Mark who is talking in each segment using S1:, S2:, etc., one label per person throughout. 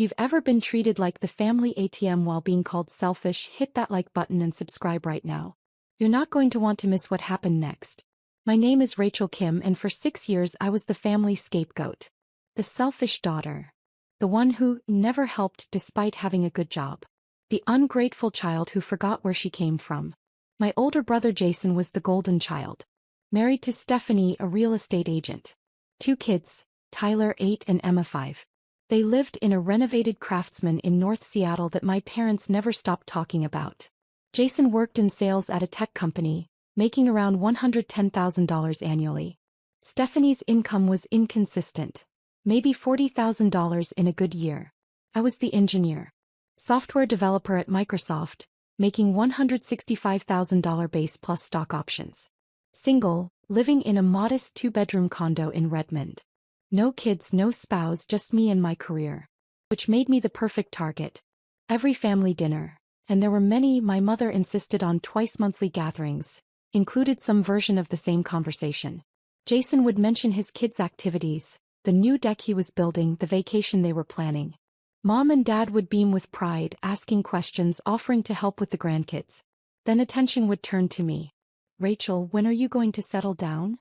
S1: If you've ever been treated like the family ATM while being called selfish, hit that like button and subscribe right now. You're not going to want to miss what happened next. My name is Rachel Kim, and for 6 years I was the family scapegoat. The selfish daughter. The one who never helped despite having a good job. The ungrateful child who forgot where she came from. My older brother Jason was the golden child. Married to Stephanie, a real estate agent. 2 kids, Tyler 8 and Emma 5. They lived in a renovated Craftsman in North Seattle that my parents never stopped talking about. Jason worked in sales at a tech company, making around $110,000 annually. Stephanie's income was inconsistent. Maybe $40,000 in a good year. I was the engineer. Software developer at Microsoft, making $165,000 base plus stock options. Single, living in a modest 2-bedroom condo in Redmond. No kids, no spouse, just me and my career. Which made me the perfect target. Every family dinner, and there were many, my mother insisted on twice-monthly gatherings, included some version of the same conversation. Jason would mention his kids' activities, the new deck he was building, the vacation they were planning. Mom and Dad would beam with pride, asking questions, offering to help with the grandkids. Then attention would turn to me. Rachel, when are you going to settle down?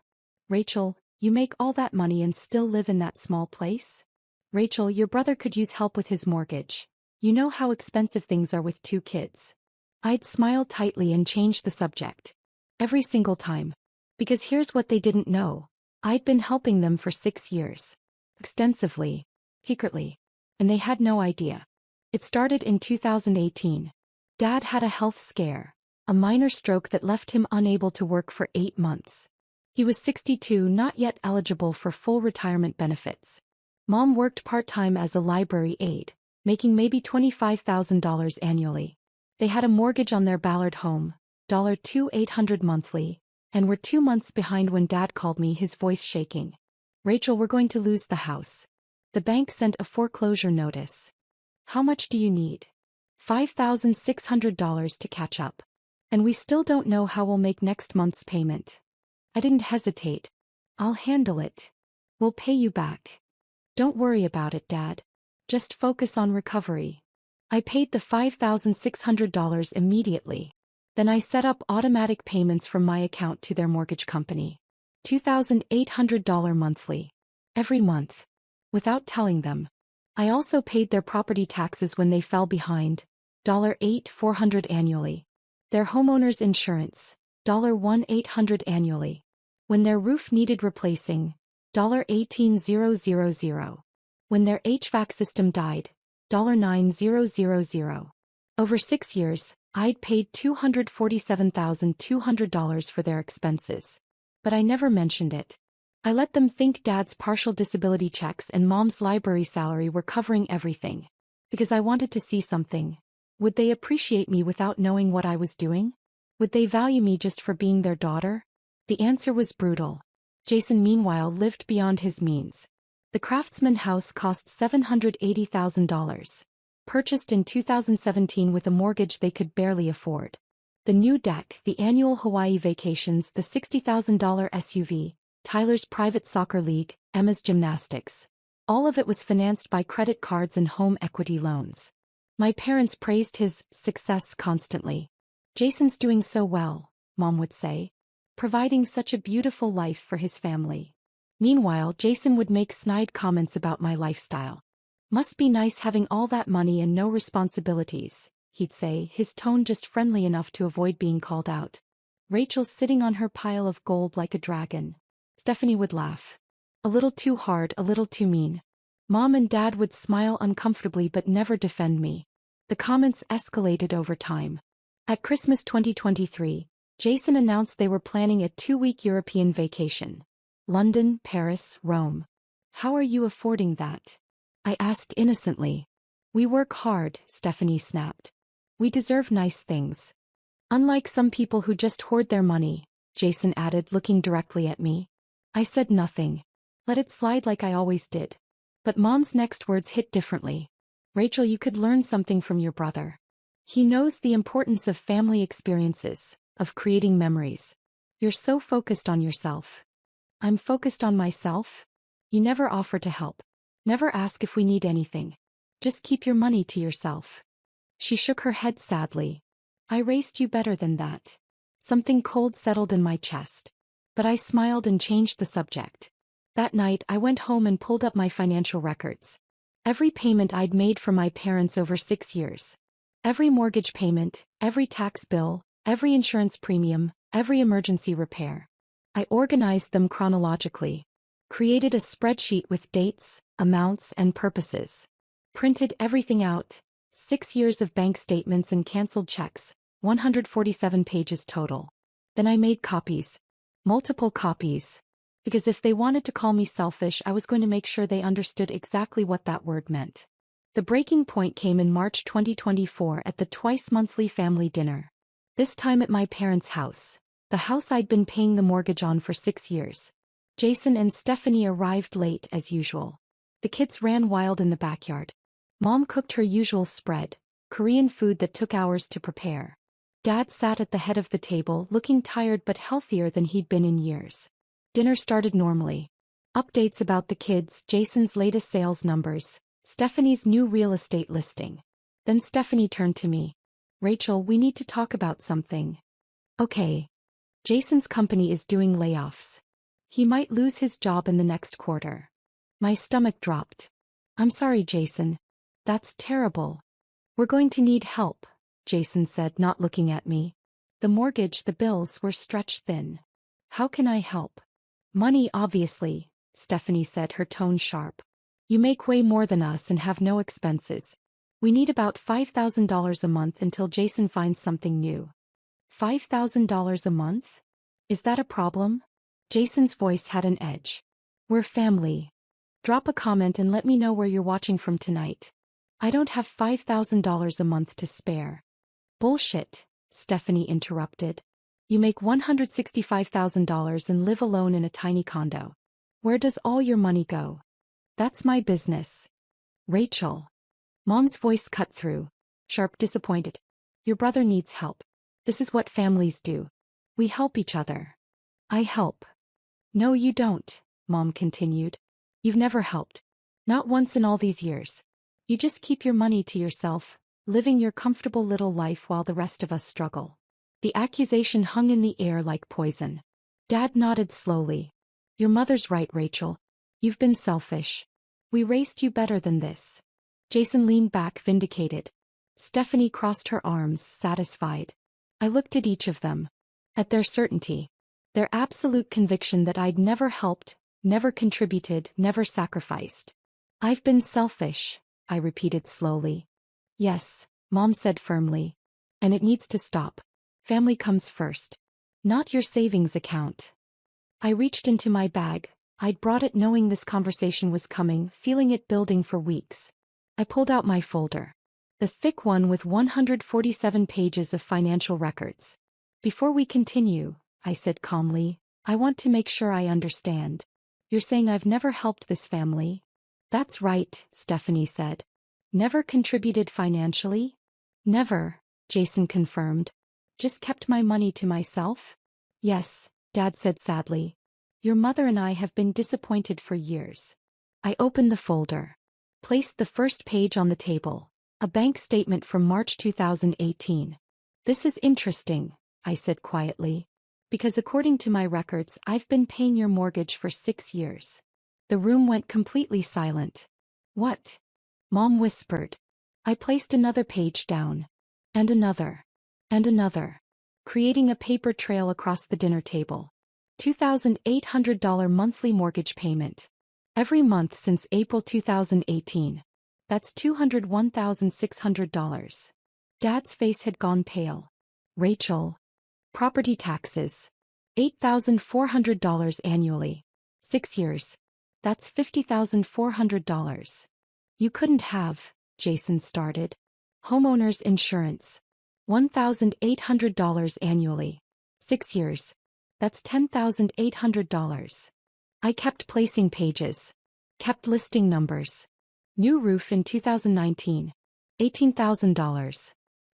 S1: Rachel, you make all that money and still live in that small place? Rachel, your brother could use help with his mortgage. You know how expensive things are with 2 kids. I'd smile tightly and change the subject. Every single time. Because here's what they didn't know. I'd been helping them for 6 years. Extensively. Secretly. And they had no idea. It started in 2018. Dad had a health scare. A minor stroke that left him unable to work for 8 months. He was 62, not yet eligible for full retirement benefits. Mom worked part-time as a library aide, making maybe $25,000 annually. They had a mortgage on their Ballard home, $2,800 monthly, and were 2 months behind when Dad called me, his voice shaking. Rachel, we're going to lose the house. The bank sent a foreclosure notice. How much do you need? $5,600 to catch up. And we still don't know how we'll make next month's payment. I didn't hesitate. I'll handle it. We'll pay you back. Don't worry about it, Dad. Just focus on recovery. I paid the $5,600 immediately. Then I set up automatic payments from my account to their mortgage company. $2,800 monthly. Every month. Without telling them. I also paid their property taxes when they fell behind. $8,400 annually. Their homeowner's insurance. $1,800 annually. When their roof needed replacing. $18,000. When their HVAC system died. $9,000. Over 6 years, I'd paid $247,200 for their expenses. But I never mentioned it. I let them think Dad's partial disability checks and Mom's library salary were covering everything. Because I wanted to see something. Would they appreciate me without knowing what I was doing? Would they value me just for being their daughter? The answer was brutal. Jason, meanwhile, lived beyond his means. The Craftsman house cost $780,000. Purchased in 2017 with a mortgage they could barely afford. The new deck, the annual Hawaii vacations, the $60,000 SUV, Tyler's private soccer league, Emma's gymnastics. All of it was financed by credit cards and home equity loans. My parents praised his success constantly. Jason's doing so well, Mom would say. Providing such a beautiful life for his family. Meanwhile, Jason would make snide comments about my lifestyle. Must be nice having all that money and no responsibilities, he'd say, his tone just friendly enough to avoid being called out. Rachel's sitting on her pile of gold like a dragon. Stephanie would laugh. A little too hard, a little too mean. Mom and Dad would smile uncomfortably but never defend me. The comments escalated over time. At Christmas 2023, Jason announced they were planning a 2-week European vacation. London, Paris, Rome. How are you affording that? I asked innocently. We work hard, Stephanie snapped. We deserve nice things. Unlike some people who just hoard their money, Jason added, looking directly at me. I said nothing. Let it slide like I always did. But Mom's next words hit differently. Rachel, you could learn something from your brother. He knows the importance of family experiences, of creating memories. You're so focused on yourself. I'm focused on myself? You never offer to help. Never ask if we need anything. Just keep your money to yourself. She shook her head sadly. I raised you better than that. Something cold settled in my chest. But I smiled and changed the subject. That night I went home and pulled up my financial records. Every payment I'd made for my parents over 6 years. Every mortgage payment, every tax bill, every insurance premium, every emergency repair. I organized them chronologically. Created a spreadsheet with dates, amounts, and purposes. Printed everything out. 6 years of bank statements and canceled checks, 147 pages total. Then I made copies. Multiple copies. Because if they wanted to call me selfish, I was going to make sure they understood exactly what that word meant. The breaking point came in March 2024 at the twice-monthly family dinner. This time at my parents' house. The house I'd been paying the mortgage on for 6 years. Jason and Stephanie arrived late as usual. The kids ran wild in the backyard. Mom cooked her usual spread, Korean food that took hours to prepare. Dad sat at the head of the table looking tired but healthier than he'd been in years. Dinner started normally. Updates about the kids, Jason's latest sales numbers, Stephanie's new real estate listing. Then Stephanie turned to me. Rachel, we need to talk about something. Okay. Jason's company is doing layoffs. He might lose his job in the next quarter. My stomach dropped. I'm sorry, Jason. That's terrible. We're going to need help, Jason said, not looking at me. The mortgage, the bills were stretched thin. How can I help? Money, obviously, Stephanie said, her tone sharp. You make way more than us and have no expenses. We need about $5,000 a month until Jason finds something new. $5,000 a month? Is that a problem? Jason's voice had an edge. We're family. Drop a comment and let me know where you're watching from tonight. I don't have $5,000 a month to spare. Bullshit, Stephanie interrupted. You make $165,000 and live alone in a tiny condo. Where does all your money go? That's my business. Rachel. Mom's voice cut through. Sharp, disappointed. Your brother needs help. This is what families do. We help each other. I help. No, you don't, Mom continued. You've never helped. Not once in all these years. You just keep your money to yourself, living your comfortable little life while the rest of us struggle. The accusation hung in the air like poison. Dad nodded slowly. Your mother's right, Rachel. You've been selfish. We raised you better than this. Jason leaned back, vindicated. Stephanie crossed her arms, satisfied. I looked at each of them. At their certainty. Their absolute conviction that I'd never helped, never contributed, never sacrificed. I've been selfish, I repeated slowly. Yes, Mom said firmly. And it needs to stop. Family comes first. Not your savings account. I reached into my bag. I'd brought it knowing this conversation was coming, feeling it building for weeks. I pulled out my folder. The thick one with 147 pages of financial records. Before we continue, I said calmly, I want to make sure I understand. You're saying I've never helped this family? That's right, Stephanie said. Never contributed financially? Never, Jason confirmed. Just kept my money to myself? Yes, Dad said sadly. Your mother and I have been disappointed for years. I opened the folder. Placed the first page on the table. A bank statement from March 2018. This is interesting, I said quietly. Because according to my records, I've been paying your mortgage for 6 years. The room went completely silent. What? Mom whispered. I placed another page down. And another. And another. Creating a paper trail across the dinner table. $2,800 monthly mortgage payment. Every month since April 2018. That's $201,600. Dad's face had gone pale. Rachel. Property taxes. $8,400 annually. 6 years. That's $50,400. You couldn't have, Jason started. Homeowner's insurance. $1,800 annually. 6 years. That's $10,800. I kept placing pages. Kept listing numbers. New roof in 2019. $18,000.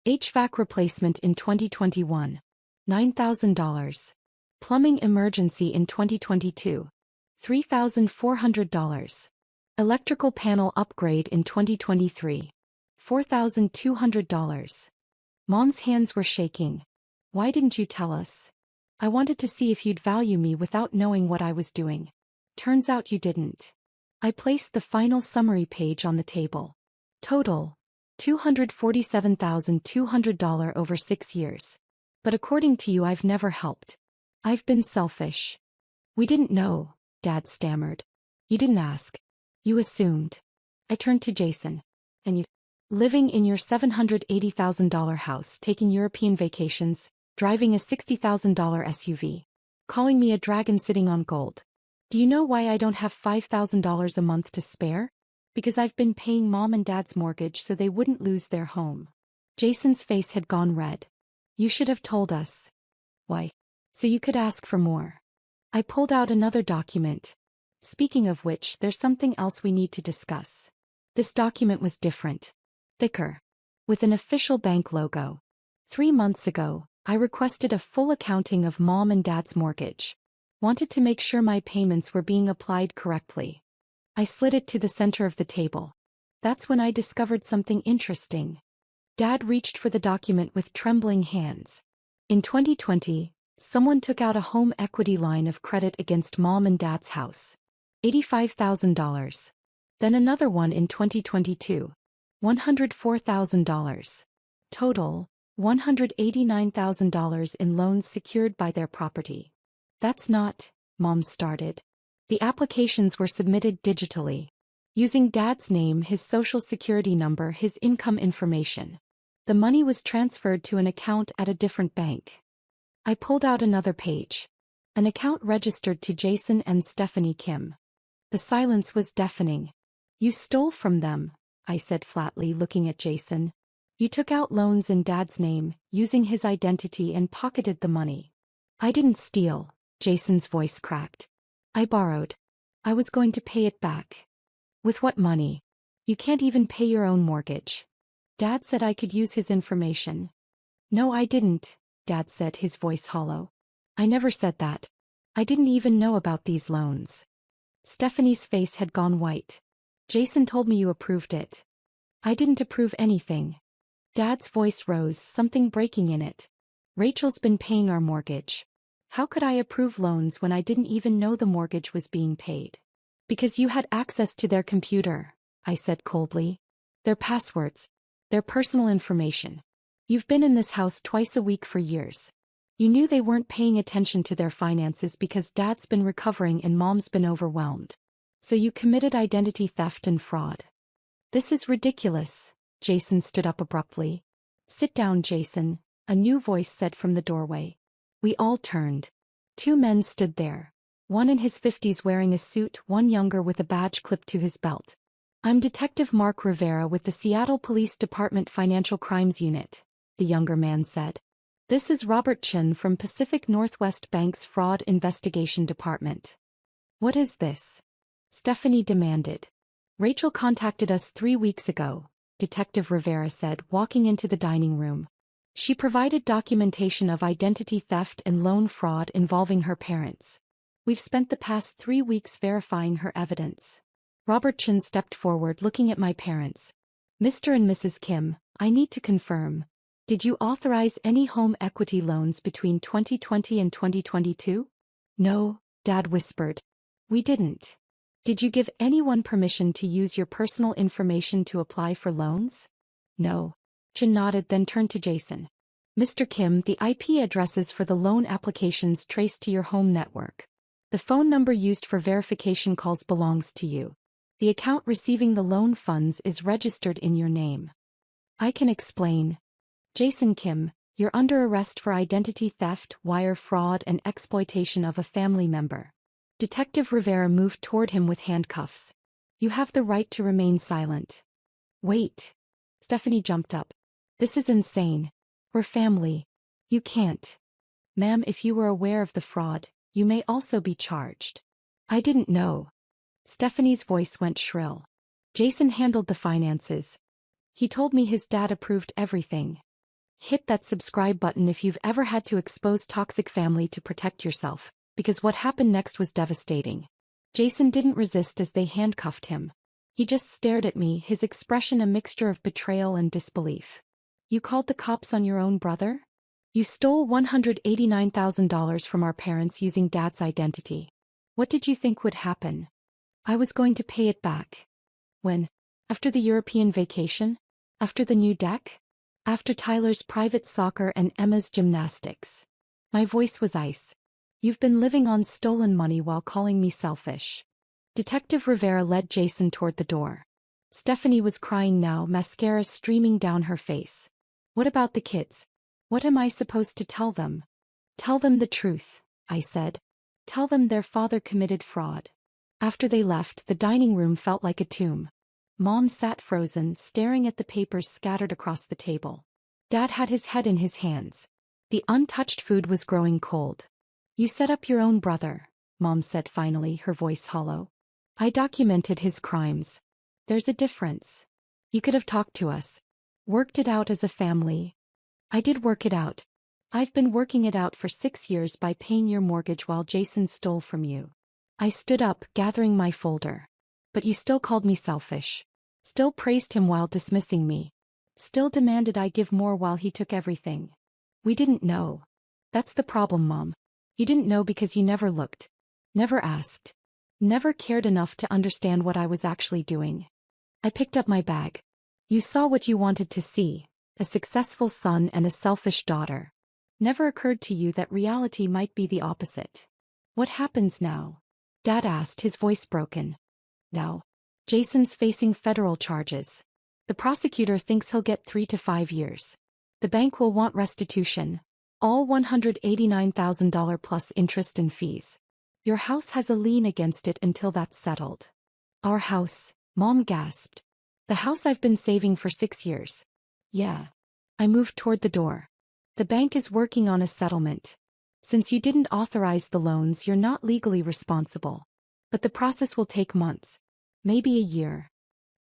S1: HVAC replacement in 2021. $9,000. Plumbing emergency in 2022. $3,400. Electrical panel upgrade in 2023. $4,200. Mom's hands were shaking. Why didn't you tell us? I wanted to see if you'd value me without knowing what I was doing. Turns out you didn't. I placed the final summary page on the table. Total. $247,200 over 6 years. But according to you, I've never helped. I've been selfish. We didn't know, Dad stammered. You didn't ask. You assumed. I turned to Jason. And you? Living in your $780,000 house, taking European vacations, driving a $60,000 SUV. Calling me a dragon sitting on gold. Do you know why I don't have $5,000 a month to spare? Because I've been paying Mom and Dad's mortgage so they wouldn't lose their home. Jason's face had gone red. You should have told us. Why? So you could ask for more. I pulled out another document. Speaking of which, there's something else we need to discuss. This document was different. Thicker. With an official bank logo. 3 months ago, I requested a full accounting of Mom and Dad's mortgage. Wanted to make sure my payments were being applied correctly. I slid it to the center of the table. That's when I discovered something interesting. Dad reached for the document with trembling hands. In 2020, someone took out a home equity line of credit against Mom and Dad's house. $85,000. Then another one in 2022. $104,000. Total, $189,000 in loans secured by their property. That's not, Mom started. The applications were submitted digitally. Using Dad's name, his social security number, his income information. The money was transferred to an account at a different bank. I pulled out another page. An account registered to Jason and Stephanie Kim. The silence was deafening. You stole from them, I said flatly, looking at Jason. You took out loans in Dad's name, using his identity, and pocketed the money. I didn't steal, Jason's voice cracked. I borrowed. I was going to pay it back. With what money? You can't even pay your own mortgage. Dad said I could use his information. No, I didn't, Dad said, his voice hollow. I never said that. I didn't even know about these loans. Stephanie's face had gone white. Jason told me you approved it. I didn't approve anything. Dad's voice rose, something breaking in it. Rachel's been paying our mortgage. How could I approve loans when I didn't even know the mortgage was being paid? Because you had access to their computer, I said coldly. Their passwords. Their personal information. You've been in this house twice a week for years. You knew they weren't paying attention to their finances because Dad's been recovering and Mom's been overwhelmed. So you committed identity theft and fraud. This is ridiculous, Jason stood up abruptly. Sit down, Jason, a new voice said from the doorway. We all turned. 2 men stood there. One in his 50s wearing a suit, one younger with a badge clipped to his belt. I'm Detective Mark Rivera with the Seattle Police Department Financial Crimes Unit, the younger man said. This is Robert Chin from Pacific Northwest Bank's Fraud Investigation Department. What is this? Stephanie demanded. Rachel contacted us 3 weeks ago, Detective Rivera said, walking into the dining room. She provided documentation of identity theft and loan fraud involving her parents. We've spent the past 3 weeks verifying her evidence. Robert Chin stepped forward, looking at my parents. Mr. and Mrs. Kim, I need to confirm. Did you authorize any home equity loans between 2020 and 2022? No, Dad whispered. We didn't. Did you give anyone permission to use your personal information to apply for loans? No. Chin nodded, then turned to Jason. Mr. Kim, the IP addresses for the loan applications trace to your home network. The phone number used for verification calls belongs to you. The account receiving the loan funds is registered in your name. I can explain. Jason Kim, you're under arrest for identity theft, wire fraud, and exploitation of a family member. Detective Rivera moved toward him with handcuffs. You have the right to remain silent. Wait. Stephanie jumped up. This is insane. We're family. You can't. Ma'am, if you were aware of the fraud, you may also be charged. I didn't know. Stephanie's voice went shrill. Jason handled the finances. He told me his dad approved everything. Hit that subscribe button if you've ever had to expose toxic family to protect yourself, because what happened next was devastating. Jason didn't resist as they handcuffed him. He just stared at me, his expression a mixture of betrayal and disbelief. You called the cops on your own brother? You stole $189,000 from our parents using Dad's identity. What did you think would happen? I was going to pay it back. When? After the European vacation? After the new deck? After Tyler's private soccer and Emma's gymnastics? My voice was ice. You've been living on stolen money while calling me selfish. Detective Rivera led Jason toward the door. Stephanie was crying now, mascara streaming down her face. What about the kids? What am I supposed to tell them? Tell them the truth, I said. Tell them their father committed fraud. After they left, the dining room felt like a tomb. Mom sat frozen, staring at the papers scattered across the table. Dad had his head in his hands. The untouched food was growing cold. You set up your own brother, Mom said finally, her voice hollow. I documented his crimes. There's a difference. You could have talked to us. Worked it out as a family. I did work it out. I've been working it out for 6 years by paying your mortgage while Jason stole from you. I stood up, gathering my folder. But you still called me selfish. Still praised him while dismissing me. Still demanded I give more while he took everything. We didn't know. That's the problem, Mom. You didn't know because you never looked. Never asked. Never cared enough to understand what I was actually doing. I picked up my bag. You saw what you wanted to see, a successful son and a selfish daughter. Never occurred to you that reality might be the opposite. What happens now? Dad asked, his voice broken. Now, Jason's facing federal charges. The prosecutor thinks he'll get 3 to 5 years. The bank will want restitution, all $189,000 plus interest and fees. Your house has a lien against it until that's settled. Our house, Mom gasped. The house I've been saving for 6 years. Yeah. I moved toward the door. The bank is working on a settlement. Since you didn't authorize the loans, you're not legally responsible. But the process will take months. Maybe a year.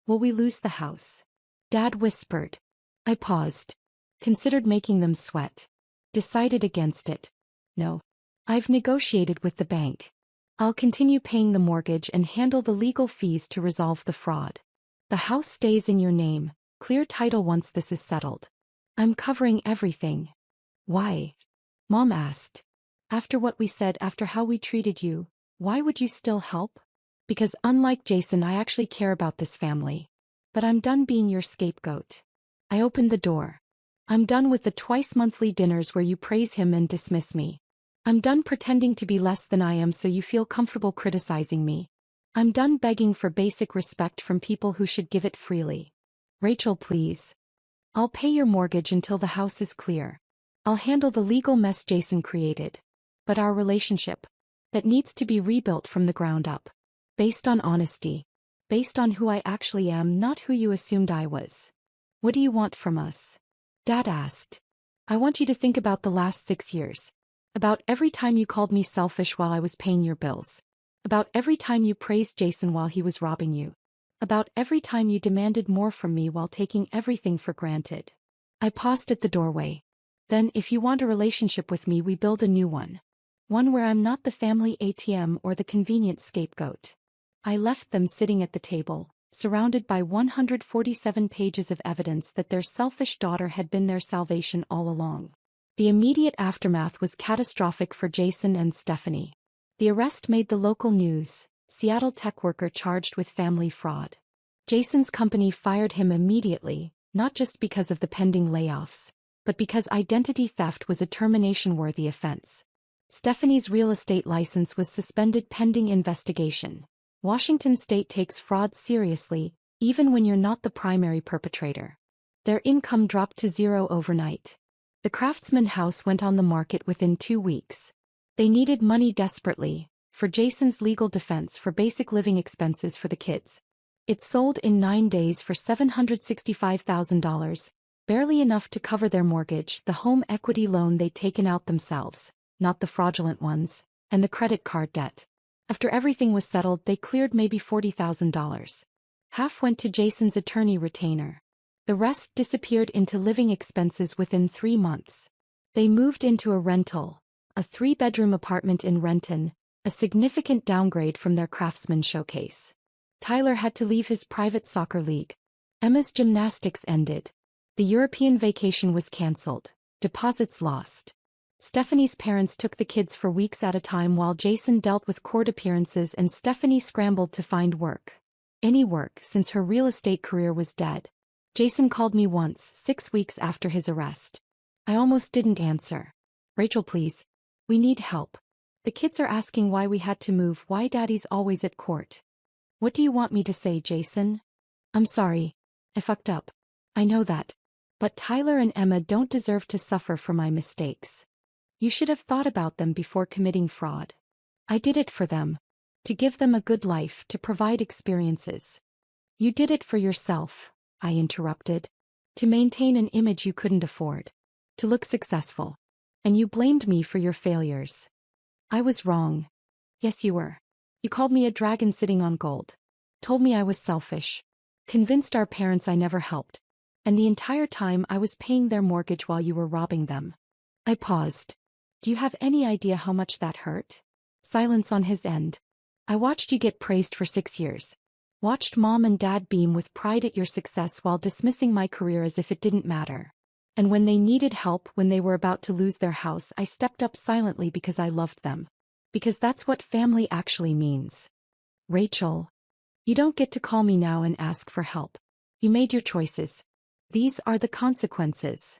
S1: Will we lose the house? Dad whispered. I paused. Considered making them sweat. Decided against it. No. I've negotiated with the bank. I'll continue paying the mortgage and handle the legal fees to resolve the fraud. The house stays in your name, clear title once this is settled. I'm covering everything. Why? Mom asked. After what we said, after how we treated you, why would you still help? Because unlike Jason, I actually care about this family. But I'm done being your scapegoat. I opened the door. I'm done with the twice-monthly dinners where you praise him and dismiss me. I'm done pretending to be less than I am so you feel comfortable criticizing me. I'm done begging for basic respect from people who should give it freely. Rachel, please. I'll pay your mortgage until the house is clear. I'll handle the legal mess Jason created. But our relationship, that needs to be rebuilt from the ground up. Based on honesty. Based on who I actually am, not who you assumed I was. What do you want from us? Dad asked. I want you to think about the last 6 years. About every time you called me selfish while I was paying your bills. About every time you praised Jason while he was robbing you. About every time you demanded more from me while taking everything for granted. I paused at the doorway. Then, if you want a relationship with me, we build a new one. One where I'm not the family ATM or the convenient scapegoat. I left them sitting at the table, surrounded by 147 pages of evidence that their selfish daughter had been their salvation all along. The immediate aftermath was catastrophic for Jason and Stephanie. The arrest made the local news, Seattle tech worker charged with family fraud. Jason's company fired him immediately, not just because of the pending layoffs, but because identity theft was a termination-worthy offense. Stephanie's real estate license was suspended pending investigation. Washington state takes fraud seriously, even when you're not the primary perpetrator. Their income dropped to zero overnight. The Craftsman house went on the market within 2 weeks. They needed money desperately, for Jason's legal defense for basic living expenses for the kids. It sold in 9 days for $765,000, barely enough to cover their mortgage, the home equity loan they'd taken out themselves, not the fraudulent ones, and the credit card debt. After everything was settled, they cleared maybe $40,000. Half went to Jason's attorney retainer. The rest disappeared into living expenses within 3 months. They moved into a rental, a 3-bedroom apartment in Renton, a significant downgrade from their Craftsman showcase. Tyler had to leave his private soccer league. Emma's gymnastics ended. The European vacation was cancelled. Deposits lost. Stephanie's parents took the kids for weeks at a time while Jason dealt with court appearances and Stephanie scrambled to find work. Any work, since her real estate career was dead. Jason called me once, 6 weeks after his arrest. I almost didn't answer. Rachel, please. We need help. The kids are asking why we had to move, why Daddy's always at court. What do you want me to say, Jason? I'm sorry. I fucked up. I know that. But Tyler and Emma don't deserve to suffer for my mistakes. You should have thought about them before committing fraud. I did it for them. To give them a good life, to provide experiences. You did it for yourself, I interrupted. To maintain an image you couldn't afford. To look successful. And you blamed me for your failures. I was wrong. Yes, you were. You called me a dragon sitting on gold. Told me I was selfish. Convinced our parents I never helped. And the entire time I was paying their mortgage while you were robbing them. I paused. Do you have any idea how much that hurt? Silence on his end. I watched you get praised for 6 years. Watched Mom and Dad beam with pride at your success while dismissing my career as if it didn't matter. And when they needed help, when they were about to lose their house, I stepped up silently because I loved them. Because that's what family actually means. Rachel. You don't get to call me now and ask for help. You made your choices. These are the consequences.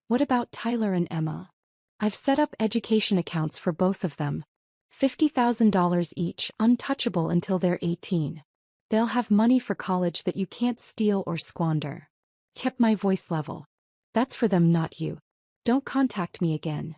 S1: What about Tyler and Emma? I've set up education accounts for both of them. $50,000 each, untouchable until they're 18. They'll have money for college that you can't steal or squander. Kept my voice level. That's for them, not you. Don't contact me again.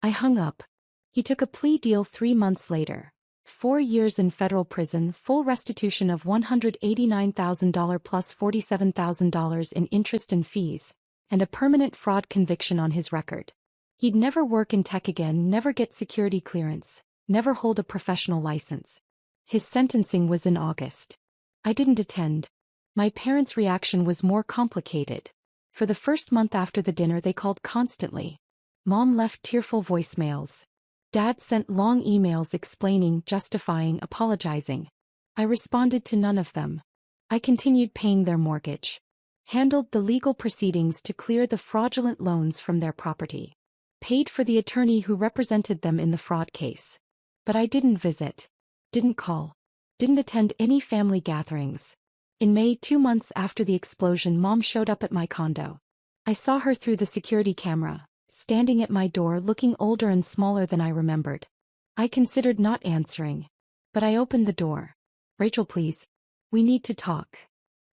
S1: I hung up. He took a plea deal 3 months later. 4 years in federal prison, full restitution of $189,000 plus $47,000 in interest and fees, and a permanent fraud conviction on his record. He'd never work in tech again, never get security clearance, never hold a professional license. His sentencing was in August. I didn't attend. My parents' reaction was more complicated. For the first month after the dinner they called constantly. Mom left tearful voicemails. Dad sent long emails explaining, justifying, apologizing. I responded to none of them. I continued paying their mortgage. Handled the legal proceedings to clear the fraudulent loans from their property. Paid for the attorney who represented them in the fraud case. But I didn't visit. Didn't call. Didn't attend any family gatherings. In May, 2 months after the explosion, Mom showed up at my condo. I saw her through the security camera, standing at my door looking older and smaller than I remembered. I considered not answering. But I opened the door. Rachel, please. We need to talk.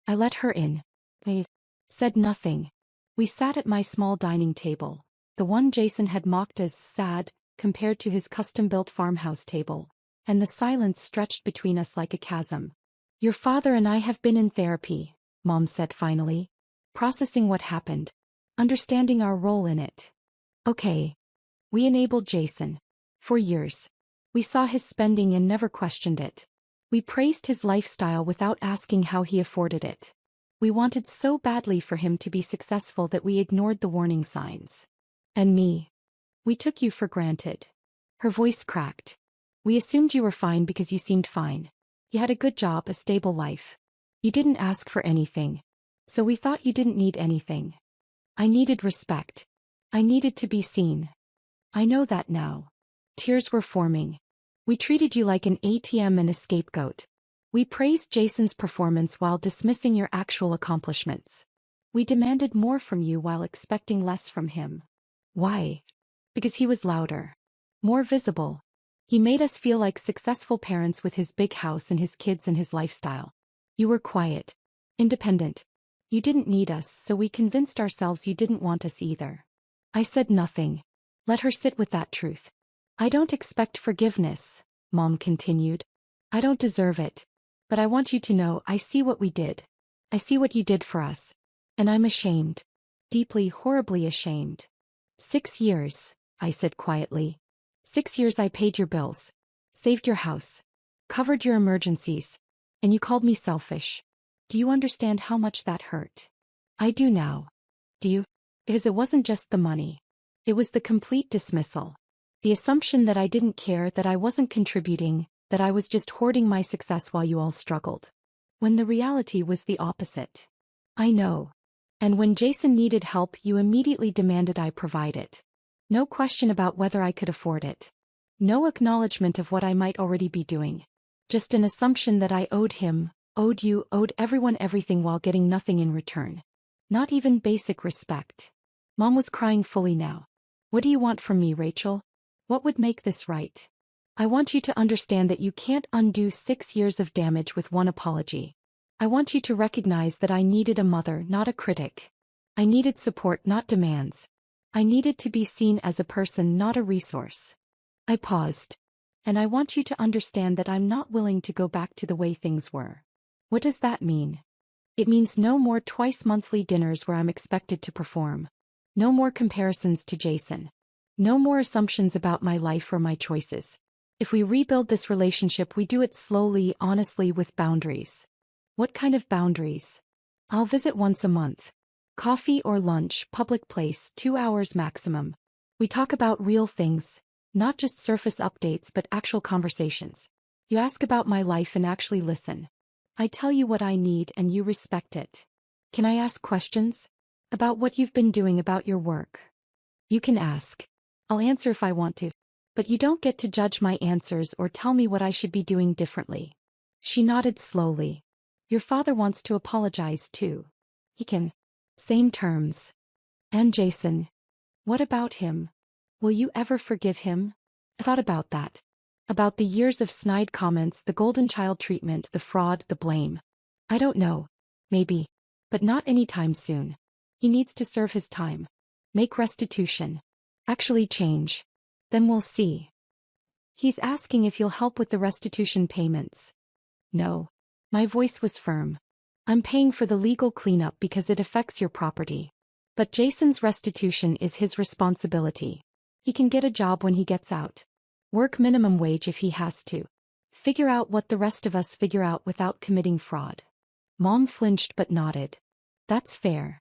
S1: I let her in. I said nothing. We sat at my small dining table. The one Jason had mocked as sad, compared to his custom-built farmhouse table, and the silence stretched between us like a chasm. Your father and I have been in therapy, Mom said finally. Processing what happened. Understanding our role in it. Okay. We enabled Jason. For years. We saw his spending and never questioned it. We praised his lifestyle without asking how he afforded it. We wanted so badly for him to be successful that we ignored the warning signs. And me. We took you for granted. Her voice cracked. We assumed you were fine because you seemed fine. You had a good job, a stable life. You didn't ask for anything. So we thought you didn't need anything. I needed respect. I needed to be seen. I know that now. Tears were forming. We treated you like an ATM and a scapegoat. We praised Jason's performance while dismissing your actual accomplishments. We demanded more from you while expecting less from him. Why? Because he was louder. More visible. He made us feel like successful parents with his big house and his kids and his lifestyle. You were quiet. Independent. You didn't need us, so we convinced ourselves you didn't want us either. I said nothing. Let her sit with that truth. I don't expect forgiveness, Mom continued. I don't deserve it. But I want you to know I see what we did. I see what you did for us. And I'm ashamed. Deeply, horribly ashamed. 6 years, I said quietly. 6 years I paid your bills. Saved your house. Covered your emergencies. And you called me selfish. Do you understand how much that hurt? I do now. Do you? Because it wasn't just the money. It was the complete dismissal. The assumption that I didn't care, that I wasn't contributing, that I was just hoarding my success while you all struggled. when the reality was the opposite. I know. And when Jason needed help, you immediately demanded I provide it. No question about whether I could afford it. No acknowledgement of what I might already be doing. Just an assumption that I owed him, owed you, owed everyone everything while getting nothing in return. Not even basic respect. Mom was crying fully now. What do you want from me, Rachel? What would make this right? I want you to understand that you can't undo 6 years of damage with one apology. I want you to recognize that I needed a mother, not a critic. I needed support, not demands. I needed to be seen as a person, not a resource. I paused. And I want you to understand that I'm not willing to go back to the way things were. What does that mean? It means no more twice-monthly dinners where I'm expected to perform. No more comparisons to Jason. No more assumptions about my life or my choices. If we rebuild this relationship, we do it slowly, honestly, with boundaries. What kind of boundaries? I'll visit once a month. Coffee or lunch, public place, 2 hours maximum. We talk about real things, not just surface updates but actual conversations. You ask about my life and actually listen. I tell you what I need and you respect it. Can I ask questions? About what you've been doing, about your work? You can ask. I'll answer if I want to. But you don't get to judge my answers or tell me what I should be doing differently. She nodded slowly. Your father wants to apologize too. He can. Same terms. And Jason. What about him? Will you ever forgive him? I thought about that. About the years of snide comments, the golden child treatment, the fraud, the blame. I don't know. Maybe. But not anytime soon. He needs to serve his time. Make restitution. Actually change. Then we'll see. He's asking if you'll help with the restitution payments. No. My voice was firm. I'm paying for the legal cleanup because it affects your property. But Jason's restitution is his responsibility. He can get a job when he gets out. Work minimum wage if he has to. Figure out what the rest of us figure out without committing fraud. Mom flinched but nodded. That's fair.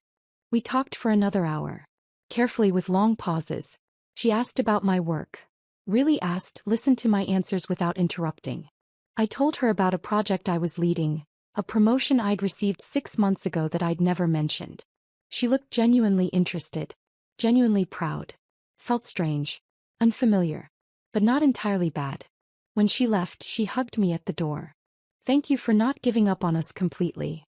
S1: We talked for another hour. Carefully, with long pauses. She asked about my work. Really asked, listened to my answers without interrupting. I told her about a project I was leading, a promotion I'd received 6 months ago that I'd never mentioned. She looked genuinely interested, genuinely proud. Felt strange, unfamiliar, but not entirely bad. When she left, she hugged me at the door. Thank you for not giving up on us completely.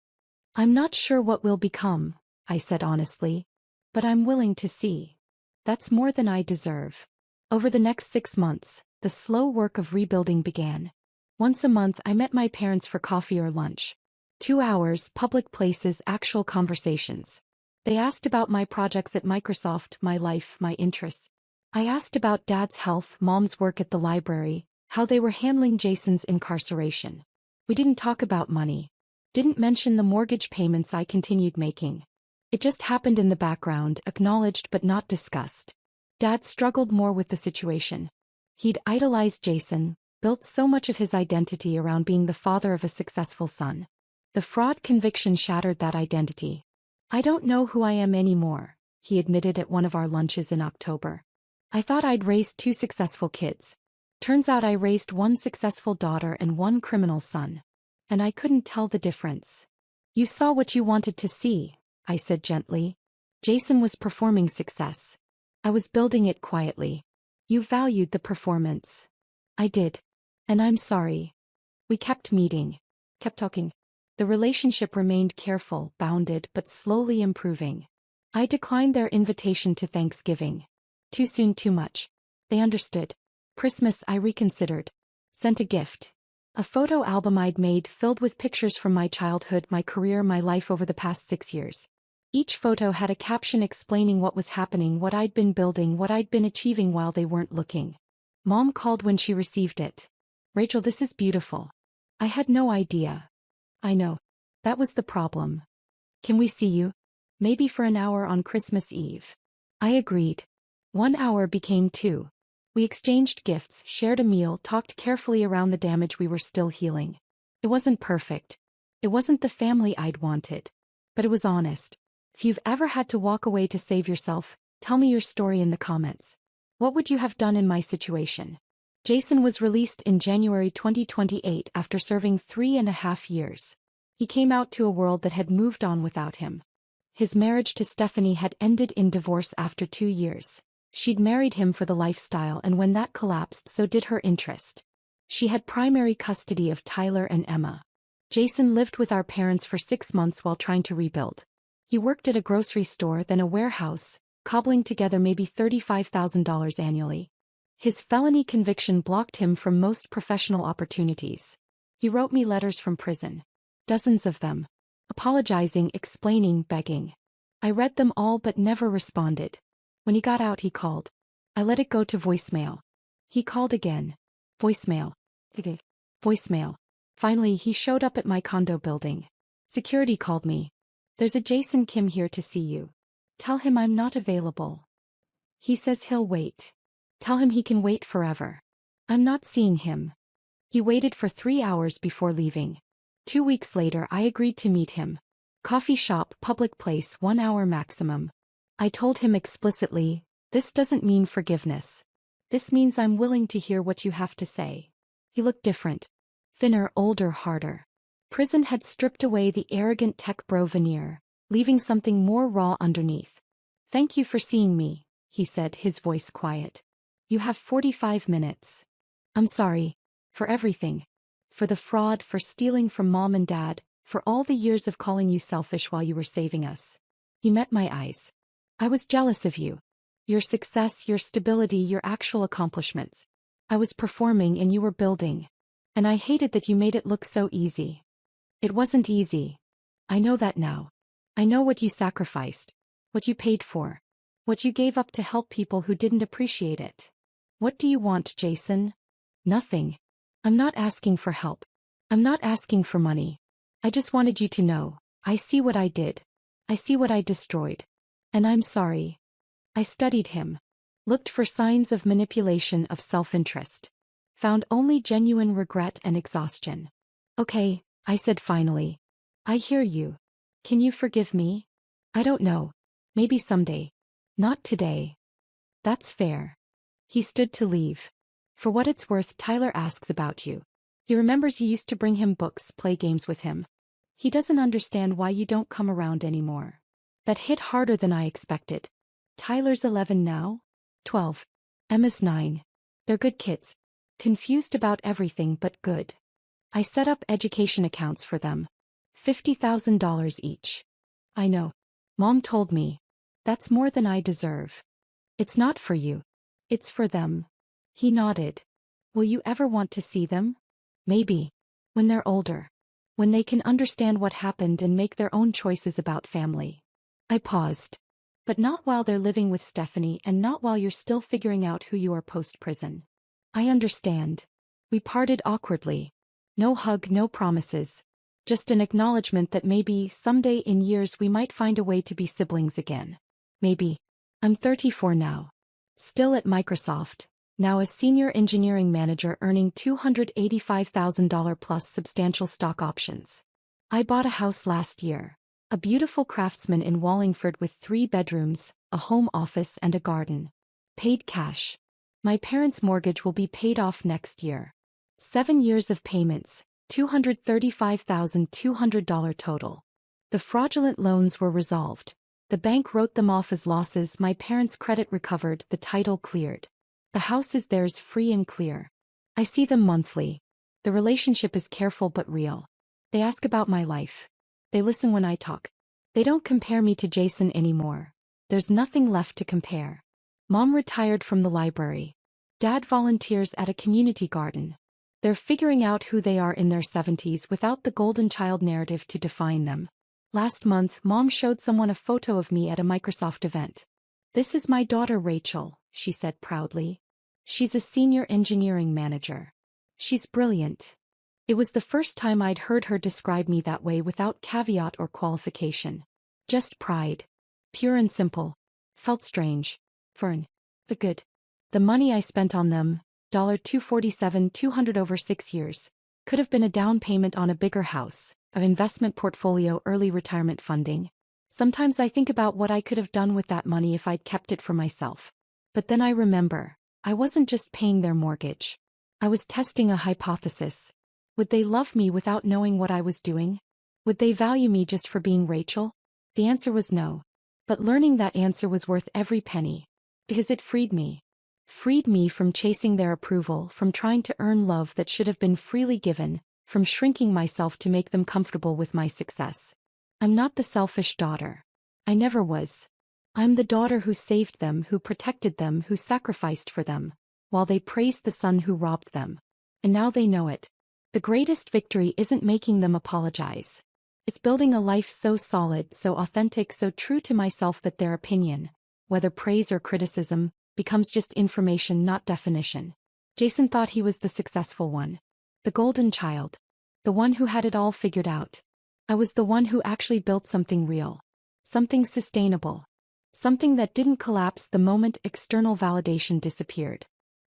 S1: I'm not sure what we'll become, I said honestly, but I'm willing to see. That's more than I deserve. Over the next 6 months, the slow work of rebuilding began. Once a month I met my parents for coffee or lunch. 2 hours, public places, actual conversations. They asked about my projects at Microsoft, my life, my interests. I asked about Dad's health, Mom's work at the library, how they were handling Jason's incarceration. We didn't talk about money. Didn't mention the mortgage payments I continued making. It just happened in the background, acknowledged but not discussed. Dad struggled more with the situation. He'd idolized Jason, built so much of his identity around being the father of a successful son. The fraud conviction shattered that identity. I don't know who I am anymore, he admitted at one of our lunches in October. I thought I'd raised 2 successful kids. Turns out I raised 1 successful daughter and 1 criminal son. And I couldn't tell the difference. You saw what you wanted to see, I said gently. Jason was performing success. I was building it quietly. You valued the performance. I did. And I'm sorry. We kept meeting. Kept talking. The relationship remained careful, bounded, but slowly improving. I declined their invitation to Thanksgiving. Too soon, too much. They understood. Christmas, I reconsidered. Sent a gift. A photo album I'd made filled with pictures from my childhood, my career, my life over the past 6 years. Each photo had a caption explaining what was happening, what I'd been building, what I'd been achieving while they weren't looking. Mom called when she received it. Rachel, this is beautiful. I had no idea. I know. That was the problem. Can we see you? Maybe for an hour on Christmas Eve. I agreed. 1 hour became 2. We exchanged gifts, shared a meal, talked carefully around the damage we were still healing. It wasn't perfect. It wasn't the family I'd wanted. But it was honest. If you've ever had to walk away to save yourself, tell me your story in the comments. What would you have done in my situation? Jason was released in January 2028 after serving 3.5 years. He came out to a world that had moved on without him. His marriage to Stephanie had ended in divorce after 2 years. She'd married him for the lifestyle, and when that collapsed, so did her interest. She had primary custody of Tyler and Emma. Jason lived with our parents for 6 months while trying to rebuild. He worked at a grocery store, then a warehouse, cobbling together maybe $35,000 annually. His felony conviction blocked him from most professional opportunities. He wrote me letters from prison. Dozens of them. Apologizing, explaining, begging. I read them all but never responded. When he got out, he called. I let it go to voicemail. He called again. Voicemail. Voicemail. Finally, he showed up at my condo building. Security called me. There's a Jason Kim here to see you. Tell him I'm not available. He says he'll wait. Tell him he can wait forever. I'm not seeing him. He waited for 3 hours before leaving. 2 weeks later, I agreed to meet him. Coffee shop, public place, 1 hour maximum. I told him explicitly, this doesn't mean forgiveness. This means I'm willing to hear what you have to say. He looked different. Thinner, older, harder. Prison had stripped away the arrogant tech bro veneer, leaving something more raw underneath. Thank you for seeing me, he said, his voice quiet. You have 45 minutes. I'm sorry. For everything. For the fraud, for stealing from mom and dad, for all the years of calling you selfish while you were saving us. He met my eyes. I was jealous of you. Your success, your stability, your actual accomplishments. I was performing and you were building. And I hated that you made it look so easy. It wasn't easy. I know that now. I know what you sacrificed. What you paid for. What you gave up to help people who didn't appreciate it. What do you want, Jason? Nothing. I'm not asking for help. I'm not asking for money. I just wanted you to know. I see what I did. I see what I destroyed. And I'm sorry. I studied him. Looked for signs of manipulation, of self-interest. Found only genuine regret and exhaustion. Okay, I said finally. I hear you. Can you forgive me? I don't know. Maybe someday. Not today. That's fair. He stood to leave. For what it's worth, Tyler asks about you. He remembers you used to bring him books, play games with him. He doesn't understand why you don't come around anymore. That hit harder than I expected. Tyler's 11 now? 12. Emma's 9. They're good kids. Confused about everything but good. I set up education accounts for them. $50,000 each. I know. Mom told me. That's more than I deserve. It's not for you. It's for them. He nodded. Will you ever want to see them? Maybe. When they're older. When they can understand what happened and make their own choices about family. I paused. But not while they're living with Stephanie and not while you're still figuring out who you are post-prison. I understand. We parted awkwardly. No hug, no promises. Just an acknowledgement that maybe, someday in years we might find a way to be siblings again. Maybe. I'm 34 now. Still at Microsoft. Now a senior engineering manager earning $285,000 plus substantial stock options. I bought a house last year. A beautiful craftsman in Wallingford with 3 bedrooms, a home office and a garden. Paid cash. My parents' mortgage will be paid off next year. 7 years of payments, $235,200 total. The fraudulent loans were resolved. The bank wrote them off as losses, my parents' credit recovered, the title cleared. The house is theirs free and clear. I see them monthly. The relationship is careful but real. They ask about my life. They listen when I talk. They don't compare me to Jason anymore. There's nothing left to compare. Mom retired from the library. Dad volunteers at a community garden. They're figuring out who they are in their 70s without the golden child narrative to define them. Last month, Mom showed someone a photo of me at a Microsoft event. This is my daughter Rachel, she said proudly. She's a senior engineering manager. She's brilliant. It was the first time I'd heard her describe me that way without caveat or qualification. Just pride. Pure and simple. Felt strange. Fern. But good. The money I spent on them, $247,200 over 6 years, could have been a down payment on a bigger house, an investment portfolio, early retirement funding. Sometimes I think about what I could have done with that money if I'd kept it for myself. But then I remember, I wasn't just paying their mortgage. I was testing a hypothesis. Would they love me without knowing what I was doing? Would they value me just for being Rachel? The answer was no. But learning that answer was worth every penny. Because it freed me. Freed me from chasing their approval, from trying to earn love that should have been freely given, from shrinking myself to make them comfortable with my success. I'm not the selfish daughter. I never was. I'm the daughter who saved them, who protected them, who sacrificed for them, while they praised the son who robbed them. And now they know it. The greatest victory isn't making them apologize. It's building a life so solid, so authentic, so true to myself that their opinion, whether praise or criticism, becomes just information, not definition. Jason thought he was the successful one. The golden child. The one who had it all figured out. I was the one who actually built something real. Something sustainable. Something that didn't collapse the moment external validation disappeared.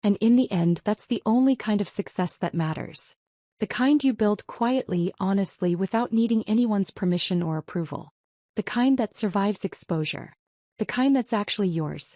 S1: And in the end, that's the only kind of success that matters. The kind you build quietly, honestly, without needing anyone's permission or approval. The kind that survives exposure. The kind that's actually yours.